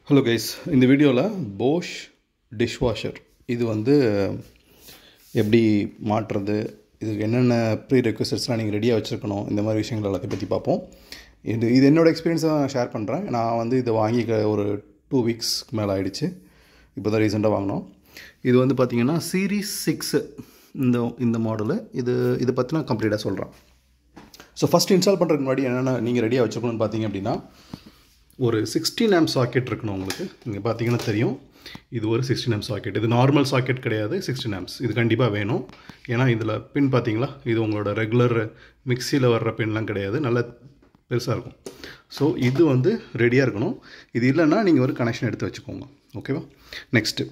Hello guys, இந்த வீடியோவில் posh dishwasher இது வந்து எப்படி மாட்டுறது, இதுக்கு என்னென்ன ப்ரீ ரெக்வசிட்ஸ்லாம் நீங்கள் ரெடியாக வச்சுருக்கணும், இந்த மாதிரி விஷயங்கள் எல்லாத்தையும் பற்றி பார்ப்போம். இது என்னோடய எக்ஸ்பீரியன்ஸை தான் நான் ஷேர் பண்ணுறேன். நான் வந்து இதை வாங்கி ஒரு 2 வீக்ஸ்க்கு மேலே ஆகிடுச்சு. இப்போ தான் ரீசெண்டாக வாங்கினோம். இது வந்து பார்த்திங்கன்னா சீரீஸ் 6 இந்த மாடலு. இதை பற்றி நான் கம்ப்ளீட்டாக சொல்கிறேன். ஸோ ஃபஸ்ட் இன்ஸ்டால் பண்ணுறதுக்கு முன்னாடி என்னென்ன நீங்கள் ரெடியாக வச்சுருக்கணும்னு பார்த்தீங்க அப்படின்னா, ஒரு 16 amp சாக்கெட் இருக்கணும் உங்களுக்கு. இங்கே பார்த்தீங்கன்னா தெரியும், இது ஒரு 16 amp சாக்கெட். இது நார்மல் சாக்கெட் கிடையாது, 16 amps. இது கண்டிப்பாக வேணும். ஏன்னா இதில் பின் பார்த்தீங்களா, இது உங்களோட ரெகுலர் மிக்சியில் வர்ற பின்லாம் கிடையாது, நல்ல பெருசாக இருக்கும். ஸோ இது வந்து ரெடியாக இருக்கணும். இது இல்லைன்னா நீங்கள் ஒரு கனெக்ஷன் எடுத்து வச்சுக்கோங்க, ஓகேவா. Next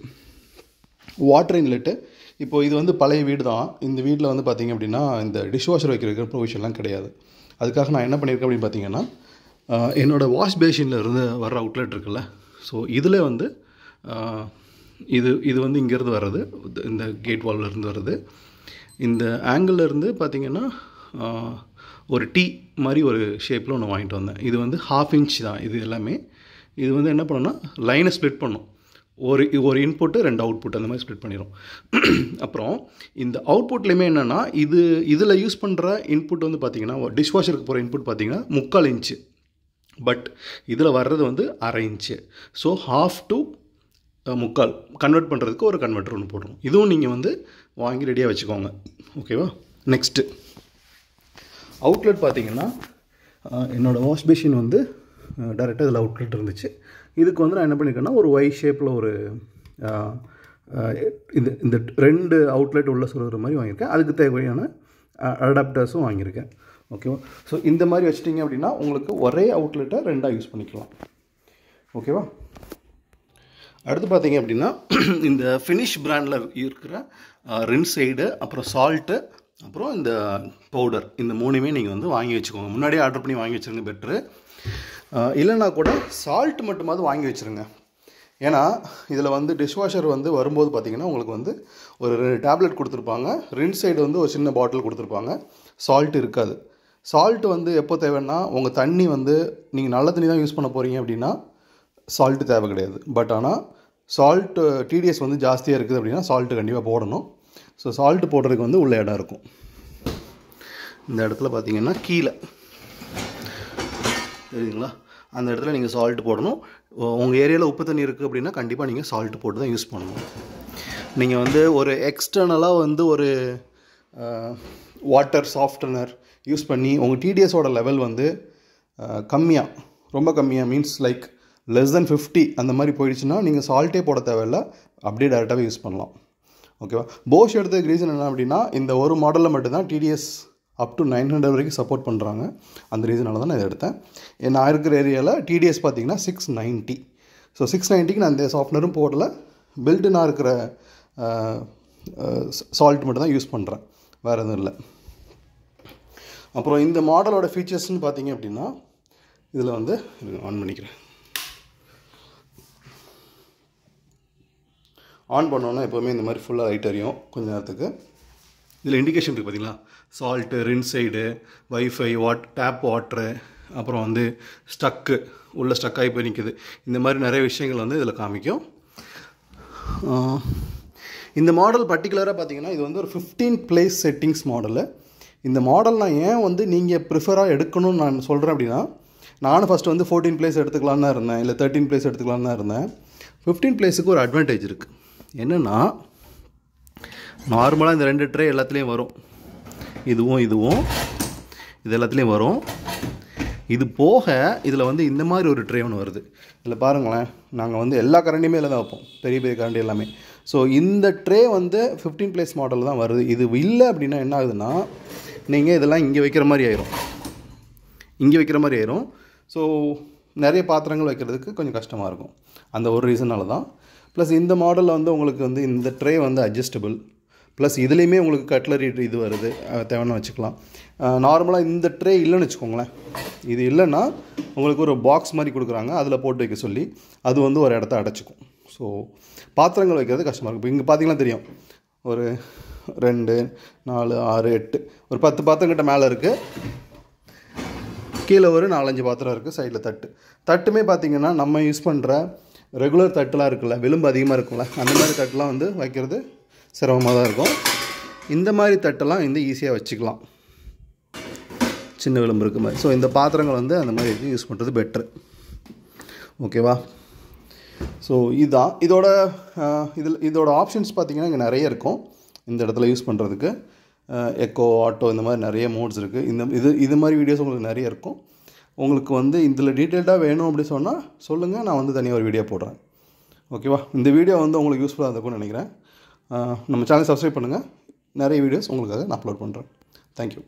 water inlet. இப்போது இது வந்து பழைய வீடு தான். இந்த வீட்டில் வந்து பார்த்திங்க அப்படின்னா இந்த டிஷ்வாஷர் வைக்கிற ப்ரொவிஷன்லாம் கிடையாது. அதுக்காக நான் என்ன பண்ணியிருக்கேன் அப்படின்னு பார்த்தீங்கன்னா, என்னோடய வாஷ் பேஷனில் இருந்து வர்ற அவுட்லெட் இருக்குல்ல, ஸோ இதில் வந்து இது வந்து இங்கேருந்து வர்றது, இந்த கேட் வாலில் இருந்து வர்றது. இந்த ஆங்கிளிருந்து பார்த்திங்கன்னா ஒரு டீ மாதிரி ஒரு ஷேப்பில் ஒன்று வாங்கிட்டு வந்தேன். இது வந்து 1/2 inch தான் இது எல்லாமே. இது வந்து என்ன பண்ணணும்னா லைனை ஸ்ப்ளிட் பண்ணும். ஒரு இன்புட்டு 2 அவுட்புட் அந்த மாதிரி ஸ்ப்ளிட் பண்ணிடும். அப்புறம் இந்த அவுட்புட்லேயுமே என்னென்னா, இதில் யூஸ் பண்ணுற இன்புட் வந்து பார்த்திங்கன்னா, டிஷ்வாஷருக்கு போகிற இன்புட் பார்த்திங்கன்னா 3/4 inch. பட் இதில் வர்றது வந்து 1/2 inch. ஸோ 1/2 to 3/4 கன்வெர்ட் பண்ணுறதுக்கு ஒரு கன்வெர்ட்டர் ஒன்று போடணும். இதுவும் நீங்கள் வந்து வாங்கி ரெடியாக வச்சுக்கோங்க, ஓகேவா. நெக்ஸ்ட்டு அவுட்லெட் பார்த்திங்கன்னா, என்னோடய வாஷ் பேஷின் வந்து டேரெக்டாக இதில் அவுட்லெட் இருந்துச்சு. இதுக்கு வந்து நான் என்ன பண்ணியிருக்கேன்னா, ஒரு ஒய் ஷேப்பில் ஒரு இந்த 2 அவுட்லெட் உள்ள சொல்கிற மாதிரி வாங்கியிருக்கேன். அதுக்கு தேவையான அடாப்டர்ஸும் வாங்கியிருக்கேன், ஓகேவா. ஸோ இந்த மாதிரி வச்சிட்டிங்க அப்படின்னா உங்களுக்கு ஒரே அவுட்லெட்டை 2ஆக யூஸ் பண்ணிக்கலாம், ஓகேவா. அடுத்து பார்த்தீங்க அப்படின்னா, இந்த ஃபினிஷ் பிராண்டில் இருக்கிற ரின்சைடு, அப்புறம் சால்ட்டு, அப்புறம் இந்த பவுடர், இந்த 3மே நீங்கள் வந்து வாங்கி வச்சுக்கோங்க. முன்னாடியே ஆர்டர் பண்ணி வாங்கி வச்சுருங்க பெட்ரு. இல்லைனா கூட சால்ட் மட்டுமாவது வாங்கி வச்சுருங்க. ஏன்னா இதில் வந்து டிஷ்வாஷர் வந்து வரும்போது பார்த்திங்கன்னா உங்களுக்கு வந்து ஒரு 2 டேப்லெட் கொடுத்துருப்பாங்க. ரின்சைடு வந்து ஒரு சின்ன பாட்டில் கொடுத்துருப்பாங்க. சால்ட் இருக்காது. சால்ட் வந்து எப்போ தேவைன்னா, உங்கள் தண்ணி வந்து நீங்கள் நல்ல தண்ணி தான் யூஸ் பண்ண போகிறீங்க அப்படின்னா சால்ட்டு தேவை கிடையாது. பட் ஆனால் சால்ட்டு டிடிஎஸ் வந்து ஜாஸ்தியாக இருக்குது அப்படின்னா சால்ட்டு கண்டிப்பாக போடணும். ஸோ சால்ட்டு போடுறதுக்கு வந்து உள்ள இடம் இருக்கும். இந்த இடத்துல பார்த்திங்கன்னா கீழே தெரியுதுங்களா, அந்த இடத்துல நீங்கள் சால்ட்டு போடணும். உங்கள் ஏரியாவில் உப்பு தண்ணி இருக்குது அப்படின்னா கண்டிப்பாக நீங்கள் சால்ட்டு போட்டு தான் யூஸ் பண்ணணும். நீங்கள் வந்து ஒரு எக்ஸ்டர்னலாக வந்து ஒரு வாட்டர் சாஃப்ட்னர் யூஸ் பண்ணி உங்கள் டிடிஎஸோட லெவல் வந்து ரொம்ப கம்மியாக மீன்ஸ் லைக் லெஸ் தென் 50 அந்த மாதிரி போயிடுச்சுன்னா நீங்கள் சால்ட்டே போட தேவையில்லை, அப்படியே டேரெக்டாகவே யூஸ் பண்ணலாம், ஓகேவா. போஷ் எடுத்ததுக்கு ரீசன் என்ன அப்படின்னா, இந்த ஒரு மாடலில் மட்டும்தான் டிடிஎஸ் அப் டு 900 வரைக்கும் சப்போர்ட் பண்ணுறாங்க. அந்த ரீசனால தான் நான் இதை எடுத்தேன். நான் இருக்கிற ஏரியாவில் டிடிஎஸ் பார்த்திங்கன்னா 690. ஸோ 690க்கு நான் இந்த சாஃப்ட்னரும் போடலை, பில்டுனாக இருக்கிற சால்ட் மட்டும் தான் யூஸ் பண்ணுறேன், வேறு எதுவும் இல்லை. அப்புறம் இந்த மாடலோட ஃபீச்சர்ஸ்னு பார்த்திங்க அப்படின்னா, இதில் வந்து ஆன் பண்ணிக்கிறேன். ஆன் பண்ணோன்னா எப்போவுமே இந்த மாதிரி ஃபுல்லாக லைட் எரியும் கொஞ்ச நேரத்துக்கு. இதில் இண்டிகேஷன் இருக்குது பார்த்திங்களா, salt, rinse aid, wifi, tape water, அப்புறம் வந்து உள்ள ஸ்டக் ஆகி போய் நிற்குது. இந்த மாதிரி நிறைய விஷயங்கள் வந்து இதில் காமிக்கும். இந்த மாடல் பர்டிகுலராக பார்த்திங்கன்னா, இது வந்து ஒரு 15 place செட்டிங்ஸ் மாடலு. இந்த மாடல் நான் ஏன் வந்து நீங்கள் ப்ரிஃபராக எடுக்கணும்னு நான் சொல்கிறேன் அப்படின்னா, நானும் ஃபஸ்ட்டு வந்து 14 place எடுத்துக்கலான்னு தான் இருந்தேன், இல்லை 13 place எடுத்துக்கலான்னு தான் இருந்தேன். 15 placeக்கு ஒரு அட்வான்டேஜ் இருக்குது. என்னென்னா, நார்மலாக இந்த 2 ட்ரே எல்லாத்துலேயும் வரும். இதுவும் இது எல்லாத்துலேயும் வரும். இது போக இதில் வந்து இந்த மாதிரி ஒரு ட்ரே ஒன்று வருது. இதில் பாருங்களேன், நாங்கள் வந்து எல்லா கரண்டியுமே இதில் தான் வைப்போம், பெரிய பெரிய கரண்டி எல்லாமே. ஸோ இந்த ட்ரே வந்து 15 place மாடல் தான் வருது. இது இல்லை அப்படின்னா என்ன ஆகுதுன்னா, நீங்கள் இதெல்லாம் இங்கே வைக்கிற மாதிரி ஆயிரும். ஸோ நிறைய பாத்திரங்கள் வைக்கிறதுக்கு கொஞ்சம் கஷ்டமாக இருக்கும். அந்த ஒரு ரீசனால தான். ப்ளஸ் இந்த மாடலில் வந்து உங்களுக்கு வந்து இந்த ட்ரே வந்து அட்ஜஸ்டபிள். ப்ளஸ் இதுலேயுமே உங்களுக்கு கட்லரி இது வருது, தேவைன்னு வச்சுக்கலாம். நார்மலாக இந்த ட்ரே இல்லைன்னு வச்சுக்கோங்களேன், இது இல்லைன்னா உங்களுக்கு ஒரு பாக்ஸ் மாதிரி கொடுக்குறாங்க, அதில் போட்டு வைக்க சொல்லி அது வந்து ஒரு இடத்த அடைச்சிக்கும். ஸோ பாத்திரங்கள் வைக்கிறது கஷ்டமாக இருக்கும். இப்போ இங்கே பார்த்தீங்கன்னா தெரியும், ஒரு 2, 4, 6, 8 ஒரு 10 பாத்திரங்கிட்ட மேலே இருக்குது. கீழே ஒரு 4-5 பாத்திரம் இருக்குது. சைடில் தட்டுமே பார்த்திங்கன்னா நம்ம யூஸ் பண்ணுற ரெகுலர் தட்டுலாம் இருக்குல்ல, விளிம்பு அதிகமாக இருக்கும்ல, அந்த மாதிரி தட்டுலாம் வந்து வைக்கிறது சிரமமாக தான் இருக்கும். இந்த மாதிரி தட்டெல்லாம் வந்து ஈஸியாக வச்சுக்கலாம், சின்ன விளிம்பு இருக்க மாதிரி. ஸோ இந்த பாத்திரங்கள் வந்து அந்த மாதிரி யூஸ் பண்ணுறது பெட்ரு. ஓகேவா? ஸோ இதுதான் இதோட ஆப்ஷன்ஸ் பார்த்திங்கன்னா இங்கே நிறைய இருக்கும் இந்த இடத்துல யூஸ் பண்ணுறதுக்கு. எக்கோ, ஆட்டோ, இந்த மாதிரி நிறைய மோட்ஸ் இருக்குது. இது மாதிரி வீடியோஸ் உங்களுக்கு நிறைய இருக்கும். உங்களுக்கு வந்து இதில் டீட்டெயில்டாக வேணும் அப்படி சொன்னால் சொல்லுங்கள், நான் வந்து தனியாக ஒரு வீடியோ போடுறேன். ஓகேவா? இந்த வீடியோ வந்து உங்களுக்கு யூஸ்ஃபுல்லாக இருந்திருக்கும்னு நினைக்கிறேன். நம்ம சேனல் சப்ஸ்கிரைப் பண்ணுங்கள், நிறைய வீடியோஸ் உங்களுக்காக நான் அப்லோட் பண்ணுறேன். தேங்க்யூ.